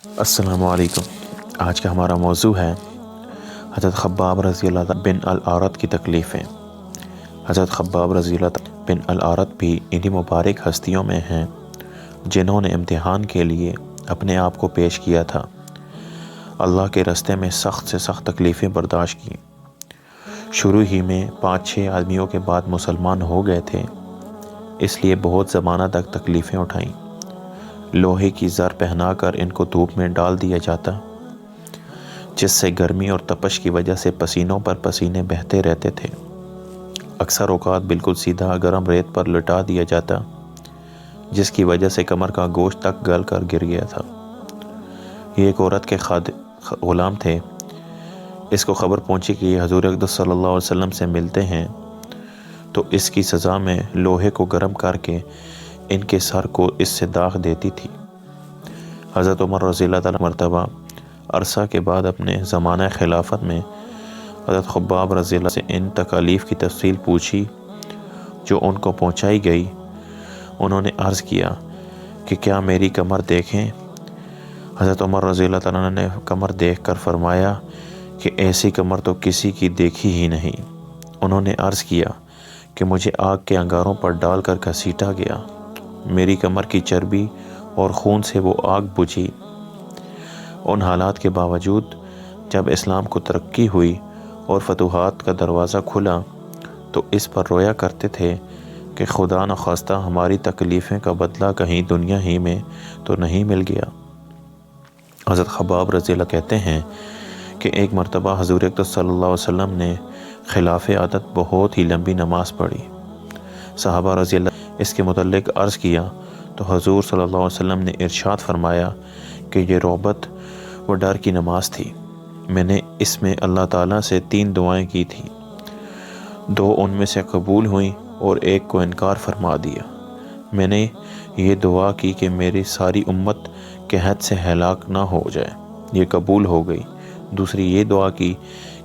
السلام علیکم۔ آج کا ہمارا موضوع ہے حضرت خباب رضی اللہ بن الارت کی تکلیفیں۔ حضرت خباب رضی اللہ بن الارت بھی انہی مبارک ہستیوں میں ہیں جنہوں نے امتحان کے لیے اپنے آپ کو پیش کیا تھا، اللہ کے راستے میں سخت سے سخت تکلیفیں برداشت کی۔ شروع ہی میں 5-6 آدمیوں کے بعد مسلمان ہو گئے تھے، اس لیے بہت زمانہ تک تکلیفیں اٹھائیں۔ لوہے کی زر پہنا کر ان کو دھوپ میں ڈال دیا جاتا، جس سے گرمی اور تپش کی وجہ سے پسینوں پر پسینے بہتے رہتے تھے۔ اکثر اوقات بالکل سیدھا گرم ریت پر لٹا دیا جاتا، جس کی وجہ سے کمر کا گوشت تک گل کر گر گیا تھا۔ یہ ایک عورت کے غلام تھے۔ اس کو خبر پہنچی کہ یہ حضور اقدس صلی اللہ علیہ وسلم سے ملتے ہیں، تو اس کی سزا میں لوہے کو گرم کر کے ان کے سر کو اس سے داغ دیتی تھی۔ حضرت عمر رضی اللہ تعالیٰ مرتبہ عرصہ کے بعد اپنے زمانہ خلافت میں حضرت خباب رضی اللہ سے ان تکالیف کی تفصیل پوچھی جو ان کو پہنچائی گئی۔ انہوں نے عرض کیا کہ کیا میری کمر دیکھیں؟ حضرت عمر رضی اللہ تعالیٰ نے کمر دیکھ کر فرمایا کہ ایسی کمر تو کسی کی دیکھی ہی نہیں۔ انہوں نے عرض کیا کہ مجھے آگ کے انگاروں پر ڈال کر گھسیٹا گیا، میری کمر کی چربی اور خون سے وہ آگ بجھی۔ ان حالات کے باوجود جب اسلام کو ترقی ہوئی اور فتوحات کا دروازہ کھلا تو اس پر رویا کرتے تھے کہ خدا نخواستہ ہماری تکلیفیں کا بدلہ کہیں دنیا ہی میں تو نہیں مل گیا۔ حضرت خباب رضی اللہ کہتے ہیں کہ ایک مرتبہ حضور اقدس صلی اللہ علیہ وسلم نے خلاف عادت بہت ہی لمبی نماز پڑھی۔ صحابہ رضی اللہ اس کے متعلق عرض کیا تو حضور صلی اللہ علیہ وسلم نے ارشاد فرمایا کہ یہ رعبت و ڈر کی نماز تھی۔ میں نے اس میں اللہ تعالیٰ سے 3 دعائیں کی تھیں، 2 ان میں سے قبول ہوئیں اور ایک کو انکار فرما دیا۔ میں نے یہ دعا کی کہ میری ساری امت قحط سے ہلاک نہ ہو جائے، یہ قبول ہو گئی۔ دوسری یہ دعا کی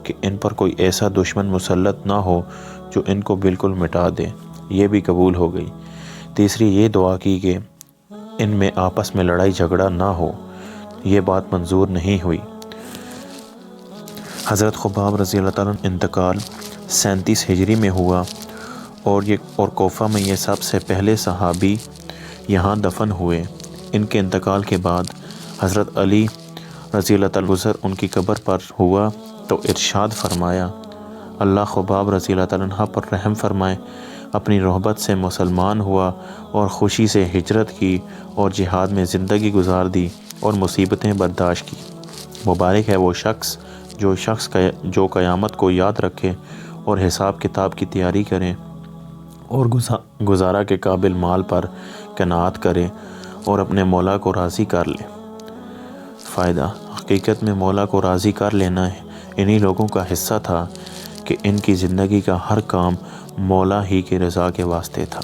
کہ ان پر کوئی ایسا دشمن مسلط نہ ہو جو ان کو بالکل مٹا دے، یہ بھی قبول ہو گئی۔ تیسری یہ دعا کی کہ ان میں آپس میں لڑائی جھگڑا نہ ہو، یہ بات منظور نہیں ہوئی۔ حضرت خباب رضی اللہ تعالیٰ انتقال 37 ہجری میں ہوا اور کوفہ میں یہ سب سے پہلے صحابی یہاں دفن ہوئے۔ ان کے انتقال کے بعد حضرت علی رضی اللہ تعالیٰ گزر ان کی قبر پر ہوا تو ارشاد فرمایا، اللہ خباب رضی اللہ تعالیٰ عنہ پر رحم فرمائے، اپنی رحبت سے مسلمان ہوا اور خوشی سے ہجرت کی اور جہاد میں زندگی گزار دی اور مصیبتیں برداشت کی۔ مبارک ہے وہ شخص جو قیامت کو یاد رکھے اور حساب کتاب کی تیاری کرے اور گزارا کے قابل مال پر قناعت کرے اور اپنے مولا کو راضی کر لے۔ فائدہ: حقیقت میں مولا کو راضی کر لینا انہی لوگوں کا حصہ تھا کہ ان کی زندگی کا ہر کام مولا ہی کی رضا کے واسطے تھا۔